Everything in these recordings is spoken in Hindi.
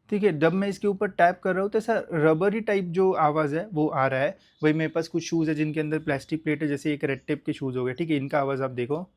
ठीक है, जब मैं इसके ऊपर टैप कर रहा हूँ तो ऐसा रबरी टाइप जो आवाज़ है वो आ रहा है। वही मेरे पास कुछ शूज़ है जिनके अंदर प्लास्टिक प्लेट है, जैसे एक रेड टेप के शूज़ हो गए, ठीक है? इनका आवाज़ आप देखो।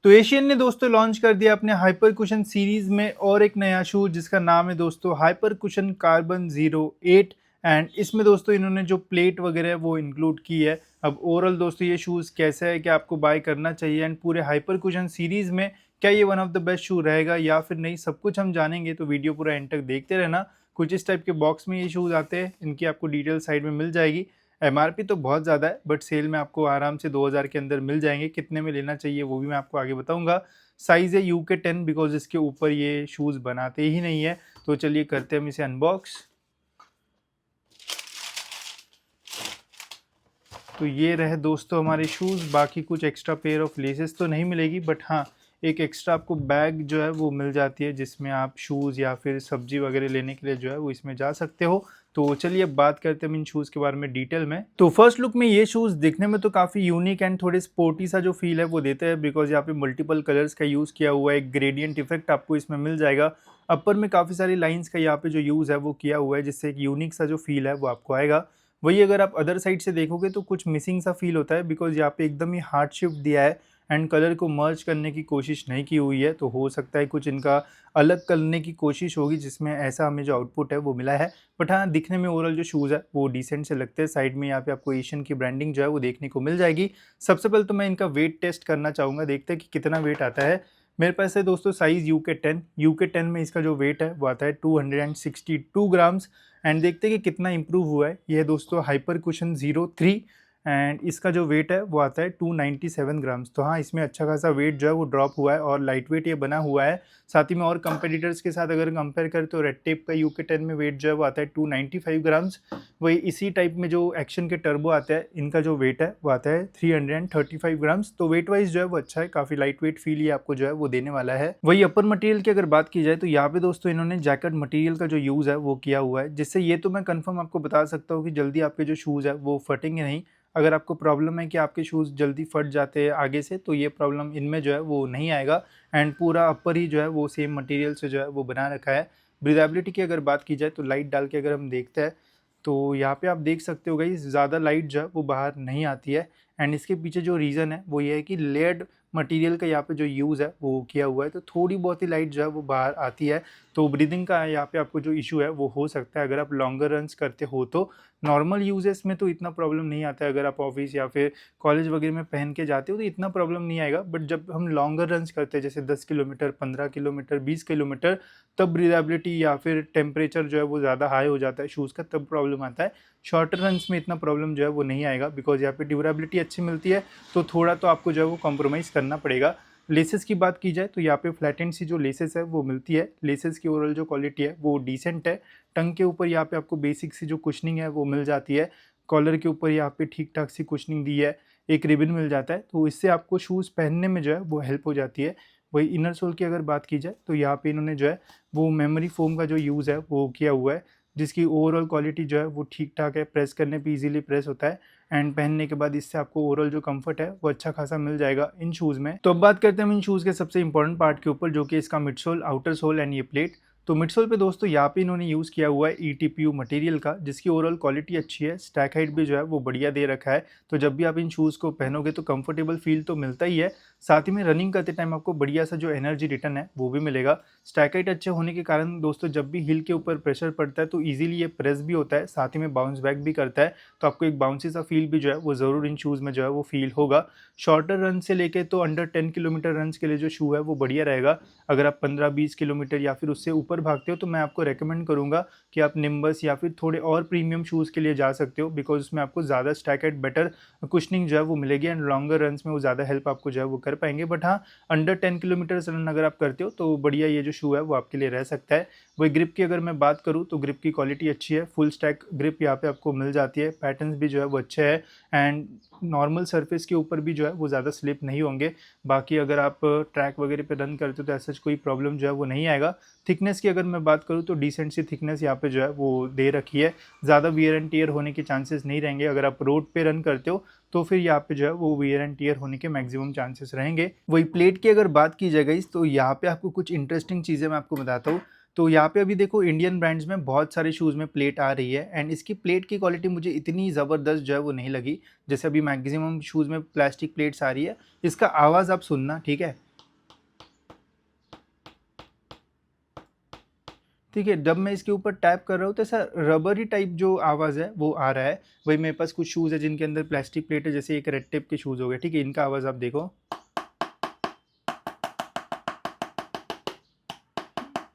तो एशियन ने दोस्तों लॉन्च कर दिया अपने हाइपर कुशन सीरीज में और एक नया शूज जिसका नाम है दोस्तों हाइपर कुशन कार्बन 08। एंड इसमें दोस्तों इन्होंने जो प्लेट वगैरह है वो इंक्लूड की है। अब ओवरऑल दोस्तों ये शूज़ कैसा है कि आपको बाय करना चाहिए एंड पूरे हाइपर कुशन सीरीज में क्या ये वन ऑफ द बेस्ट शू रहेगा या फिर नहीं, सब कुछ हम जानेंगे, तो वीडियो पूरा एंड तक देखते रहना। कुछ इस टाइप के बॉक्स में ये शूज़ आते हैं, इनकी आपको डिटेल साइड में मिल जाएगी। एमआरपी तो बहुत ज़्यादा है बट सेल में आपको आराम से 2000 के अंदर मिल जाएंगे। कितने में लेना चाहिए वो भी मैं आपको आगे बताऊंगा। साइज़ है UK 10 बिकॉज इसके ऊपर ये शूज़ बनाते ही नहीं है। तो चलिए करते हैं हम इसे अनबॉक्स। तो ये रहे दोस्तों हमारे शूज़। बाकी कुछ एक्स्ट्रा पेयर ऑफ लेसेस तो नहीं मिलेगी बट हाँ, एक एक्स्ट्रा आपको बैग जो है वो मिल जाती है जिसमें आप शूज़ या फिर सब्जी वगैरह लेने के लिए जो है वो इसमें जा सकते हो। तो चलिए अब बात करते हैं इन शूज़ के बारे में डिटेल में। तो फर्स्ट लुक में ये शूज़ दिखने में तो काफ़ी यूनिक एंड थोड़े स्पोर्टी सा जो फील है वो देते हैं बिकॉज यहाँ पे मल्टीपल कलर्स का यूज़ किया हुआ है। एक ग्रेडियंट इफेक्ट आपको इसमें मिल जाएगा। अपर में काफ़ी सारी लाइन्स का यहाँ पे जो यूज़ है वो किया हुआ है जिससे एक यूनिक सा जो फील है वो आपको आएगा। वही अगर आप अदर साइड से देखोगे तो कुछ मिसिंग सा फील होता है बिकॉज यहाँ पे एकदम ही हार्ड शिफ्ट दिया है एंड कलर को मर्ज करने की कोशिश नहीं की हुई है। तो हो सकता है कुछ इनका अलग करने की कोशिश होगी जिसमें ऐसा हमें जो आउटपुट है वो मिला है। बट हाँ, दिखने में ओवरऑल जो शूज़ है वो डिसेंट से लगते हैं। साइड में यहाँ पे आपको एशियन की ब्रांडिंग जो है वो देखने को मिल जाएगी। सबसे पहले तो मैं इनका वेट टेस्ट करना चाहूँगा, देखते हैं कि कितना वेट आता है। मेरे पास है दोस्तों साइज़ UK 10 में इसका जो वेट है वो आता है 262 ग्राम्स। एंड देखते हैं कि कितना इंप्रूव हुआ है। ये है दोस्तों हाइपर कुशन 03 एंड इसका जो वेट है वो आता है 297 ग्राम्स। तो हाँ, इसमें अच्छा खासा वेट जो है वो ड्रॉप हुआ है और लाइट वेट ये बना हुआ है। साथ ही में और कंपेटिटर्स के साथ अगर कंपेयर करें तो रेड टेप का UK 10 में वेट जो है वो आता है 295 ग्राम्स। वही इसी टाइप में जो एक्शन के टर्बो आते हैं इनका जो वेट है वो आता है 335 ग्राम्स। तो वेट वाइज जो है वो अच्छा है, काफ़ी लाइट वेट फील ये आपको जो है वो देने वाला है। वही अपर मटेरियल की अगर बात की जाए तो यहाँ पे दोस्तों इन्होंने जैकेट मटेरियल का जो यूज़ है वो किया हुआ है, जिससे ये तो मैं कंफर्म आपको बता सकता हूँ कि जल्दी आपके जो शूज़ है वो फटेंगे नहीं। अगर आपको प्रॉब्लम है कि आपके शूज़ जल्दी फट जाते हैं आगे से तो ये प्रॉब्लम इनमें जो है वो नहीं आएगा। एंड पूरा अपर ही जो है वो सेम मटेरियल से जो है वो बना रखा है। ब्रीदेबिलिटी की अगर बात की जाए तो लाइट डाल के अगर हम देखते हैं तो यहाँ पे आप देख सकते हो गाइस, ज़्यादा लाइट जो है वो बाहर नहीं आती है। एंड इसके पीछे जो रीज़न है वो ये है कि लेड मटेरियल का यहाँ पे जो यूज़ है वो किया हुआ है, तो थोड़ी बहुत ही लाइट जो है वो बाहर आती है। तो ब्रीदिंग का यहाँ पे आपको जो इशू है वो हो सकता है अगर आप लॉन्गर रन्स करते हो तो। नॉर्मल यूजेस में तो इतना प्रॉब्लम नहीं आता है, अगर आप ऑफिस या फिर कॉलेज वगैरह में पहन के जाते हो तो इतना प्रॉब्लम नहीं आएगा। बट जब हम लॉन्गर रन्स करते हैं जैसे 10 किलोमीटर, 15 किलोमीटर, 20 किलोमीटर, तब ब्रीदेबिलिटी या फिर टेम्परेचर जो है वो ज़्यादा हाई हो जाता है शूज़ का, तब प्रॉब्लम आता है। शॉर्टर रन्स में इतना प्रॉब्लम जो है वो नहीं आएगा बिकॉज यहाँ पे ड्यूरेबिलिटी अच्छी मिलती है। तो थोड़ा तो आपको जो है वो कॉम्प्रोमाइज़ करना पड़ेगा। लेसेस की बात की जाए तो यहाँ पे फ्लैटेंड सी जो लेसेस है वो मिलती है। लेसेस की ओवरऑल जो क्वालिटी है वो डिसेंट है। टंग के ऊपर यहाँ पे आपको बेसिक सी जो कुशनिंग है वो मिल जाती है। कॉलर के ऊपर यहाँ पे ठीक ठाक सी कुशनिंग दी है। एक रिबन मिल जाता है तो इससे आपको शूज़ पहनने में जो है वो हेल्प हो जाती है। वही इनर सोल की अगर बात की जाए तो यहाँ पे इन्होंने जो है वो मेमोरी फोम का जो यूज़ है वो किया हुआ है, जिसकी ओवरऑल क्वालिटी जो है वो ठीक ठाक है। प्रेस करने पे इजीली प्रेस होता है एंड पहनने के बाद इससे आपको ओवरऑल जो कंफर्ट है वो अच्छा खासा मिल जाएगा इन शूज़ में। तो अब बात करते हैं हम इन शूज़ के सबसे इंपॉर्टेंट पार्ट के ऊपर, जो कि इसका मिडसोल, आउटर सोल एंड ये प्लेट। तो मिडसोल पे दोस्तों यहाँ पे इन्होंने यूज़ किया हुआ है ETPU मटेरियल का, जिसकी ओवरऑल क्वालिटी अच्छी है। स्टैक हाइट भी जो है वो बढ़िया दे रखा है। तो जब भी आप इन शूज़ को पहनोगे तो कंफर्टेबल फील तो मिलता ही है, साथ ही में रनिंग करते टाइम आपको बढ़िया सा जो एनर्जी रिटर्न है वो भी मिलेगा। स्टैक हाइट अच्छे होने के कारण दोस्तों जब भी हील के ऊपर प्रेशर पड़ता है तो ईजिली ये प्रेस भी होता है, साथ ही में बाउंस बैक भी करता है। तो आपको एक बाउंसी सा फील भी जो है वो ज़रूर इन शूज़ में जो है वो फील होगा। शॉर्टर रन से लेके तो अंडर 10 किलोमीटर रन्स के लिए जो शू है वो बढ़िया रहेगा। अगर आप 15-20 किलोमीटर या फिर उससे ऊपर भागते हो तो मैं आपको रेकमेंड करूँगा कि आप निम्बस या फिर थोड़े और प्रीमियम शूज़ के लिए जा सकते हो बिकॉज उसमें आपको ज़्यादा स्टैक हाइट, बेटर कुशनिंग जो है वो मिलेगी एंड लॉन्गर रन्स में वो ज़्यादा हेल्प आपको जो है वो कर पाएंगे। बट हाँ, अंडर 10 किलोमीटर रन अगर आप करते हो तो बढ़िया ये जो शू है वो आपके लिए रह सकता है। वही ग्रिप की अगर मैं बात करूँ तो ग्रिप की क्वालिटी अच्छी है। फुल स्टैक ग्रिप यहाँ पे आपको मिल जाती है। पैटर्न्स भी जो है वो अच्छे हैं एंड नॉर्मल सरफेस के ऊपर भी जो है वो ज़्यादा स्लिप नहीं होंगे। बाकी अगर आप ट्रैक वगैरह पे रन करते हो तो ऐसा कोई प्रॉब्लम जो है वो नहीं आएगा। थिकनेस की अगर मैं बात करूँ तो डिसेंट सी थिकनेस यहाँ पे जो है वो दे रखी है। ज़्यादा वियर एंड टियर होने के चांसेस नहीं रहेंगे। अगर आप रोड पे रन करते हो तो फिर यहाँ पे जो है वो वियर एंड टियर होने के मैक्सिमम चांसेस रहेंगे। वही प्लेट की अगर बात की जाए गाइस तो यहाँ पे आपको कुछ इंटरेस्टिंग चीज़ें मैं आपको बताता हूँ। तो यहाँ पे अभी देखो इंडियन ब्रांड्स में बहुत सारे शूज़ में प्लेट आ रही है एंड इसकी प्लेट की क्वालिटी मुझे इतनी ज़बरदस्त जो है वो नहीं लगी। जैसे अभी मैक्सिमम शूज़ में प्लास्टिक प्लेट्स आ रही है, इसका आवाज़ आप सुनना, ठीक है? ठीक है, जब मैं इसके ऊपर टैप कर रहा हूँ तो ऐसा रबरी टाइप जो आवाज़ है वो आ रहा है। वही मेरे पास कुछ शूज़ है जिनके अंदर प्लास्टिक प्लेट है, जैसे एक रेड टेप के शूज़ हो गए, ठीक है? इनका आवाज़ आप देखो।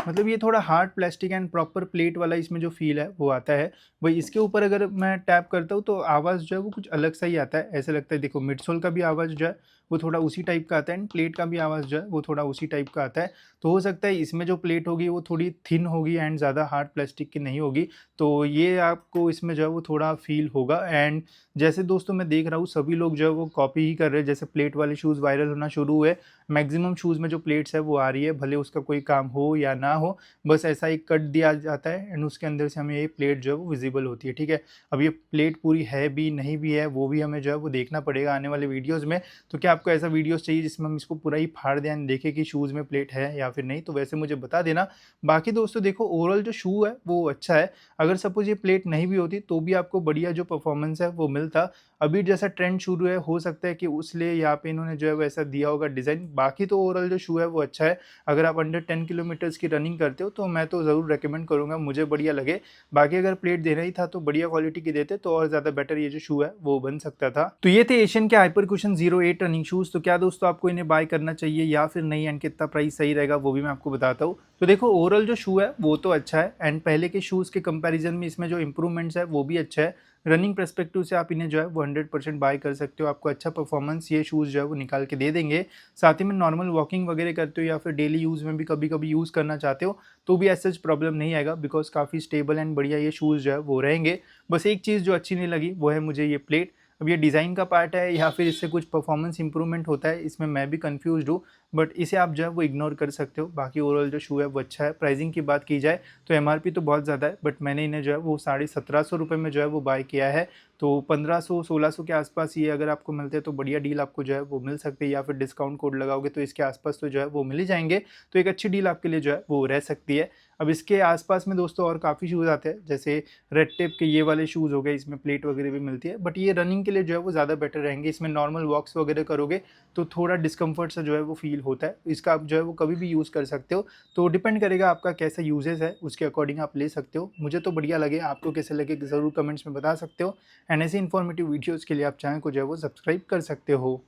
मतलब ये थोड़ा hard plastic and proper plate वाला इसमें जो फ़ील है वो आता है। वही इसके ऊपर अगर मैं टैप करता हूँ तो आवाज़ जो है वो कुछ अलग सा ही आता है। ऐसा लगता है, देखो मिडसोल का भी आवाज़ जो है वो थोड़ा उसी टाइप का आता है एंड प्लेट का भी आवाज़ जो है वो थोड़ा उसी टाइप का आता है। तो हो सकता है इसमें जो प्लेट होगी वो थोड़ी थिन होगी एंड ज़्यादा हार्ड प्लास्टिक की नहीं होगी। तो ये आपको इसमें जो है वो थोड़ा फ़ील होगा। एंड जैसे दोस्तों मैं देख रहा हूँ सभी लोग जो है वो कॉपी ही कर रहे हैं, जैसे प्लेट वाले शूज़ वायरल होना शुरू हुए। मैक्सिमम शूज़ में जो प्लेट्स है वो आ रही है, भले उसका कोई काम हो या ना हो, बस ऐसा एक कट दिया जाता है एंड उसके अंदर से हमें ये प्लेट जो है वो विजिबल होती है, ठीक है? अब ये प्लेट पूरी है भी नहीं भी है वो भी हमें जो है वो देखना पड़ेगा आने वाले वीडियोज़ में। तो क्या आपको ऐसा वीडियोज़ चाहिए जिसमें हम इसको पूरा ही फाड़ दें एंड देखें कि शूज़ में प्लेट है या फिर नहीं? तो वैसे मुझे बता देना। बाकी दोस्तों देखो ओवरऑल जो शू है वो अच्छा है। अगर सपोज़ ये प्लेट नहीं भी होती तो भी आपको बढ़िया जो परफॉर्मेंस है वो मिलता। अभी जैसा ट्रेंड शुरू है, हो सकता है कि उसलिए यहाँ पे इन्होंने जो है वैसा दिया होगा डिज़ाइन। बाकी तो ओवरऑल जो शू है वो अच्छा है। अगर आप अंडर 10 किलोमीटर्स की रनिंग करते हो तो मैं तो ज़रूर रिकमेंड करूँगा, मुझे बढ़िया लगे। बाकी अगर प्लेट देना ही था तो बढ़िया क्वालिटी की देते तो और ज़्यादा बेटर ये जो शू है वो बन सकता था। तो ये थे एशियन के हाइपर कुशन 08 रनिंग शूज़। तो क्या दोस्तों आपको इन्हें बाय करना चाहिए या फिर नहीं एंड कितना प्राइस सही रहेगा वो भी मैं आपको बताता हूँ। तो देखो ओवरऑल जो शू है वो तो अच्छा है एंड पहले के शूज़ के कंपैरिजन में इसमें जो इम्प्रूवमेंट्स है वो भी अच्छा है। रनिंग पर्सपेक्टिव से आप इन्हें जो है वो 100% बाय कर सकते हो। आपको अच्छा परफॉर्मेंस ये शूज़ जो है वो निकाल के दे देंगे। साथ ही में नॉर्मल वॉकिंग वगैरह करते हो या फिर डेली यूज़ में भी कभी-कभी यूज़ करना चाहते हो तो भी ऐसा प्रॉब्लम नहीं आएगा, बिकॉज़ काफ़ी स्टेबल एंड बढ़िया ये शूज़ जो है वो रहेंगे। बस एक चीज़ जो अच्छी नहीं लगी वो है मुझे ये प्लेट। अब ये डिज़ाइन का पार्ट है या फिर इससे कुछ परफॉर्मेंस इंप्रूवमेंट होता है, इसमें मैं भी कन्फ्यूज़्ड हूँ, बट इसे आप जो है वो इग्नोर कर सकते हो। बाकी ओवरऑल जो शू है वो अच्छा है। प्राइसिंग की बात की जाए तो एमआरपी तो बहुत ज़्यादा है, बट मैंने इन्हें जो है वो ₹1750 में जो है वो बाय किया है। तो 1500-1600 के आसपास ये अगर आपको मिलते हैं तो बढ़िया डील आपको जो है वो मिल सकती है, या फिर डिस्काउंट कोड लगाओगे तो इसके आसपास तो जो है वो मिल ही जाएँगे। तो एक अच्छी डील आपके लिए जो है वो रह सकती है। अब इसके आसपास में दोस्तों और काफ़ी शूज़ आते हैं, जैसे रेड टेप के ये वाले शूज़ हो गए, इसमें प्लेट वगैरह भी मिलती है, बट ये रनिंग के लिए जो है वो ज़्यादा बेटर रहेंगे। इसमें नॉर्मल वॉक्स वगैरह करोगे तो थोड़ा डिस्कम्फर्ट सा जो है वो फ़ील होता है। इसका आप जो है वो कभी भी यूज़ कर सकते हो। तो डिपेंड करेगा आपका कैसा यूजेज़ है, उसके अकॉर्डिंग आप ले सकते हो। मुझे तो बढ़िया लगे, आपको कैसे लगे ज़रूर कमेंट्स में बता सकते हो एंड ऐसे इन्फॉर्मेटिव वीडियोज़ के लिए आप चैनल को जो है वो सब्सक्राइब कर सकते हो।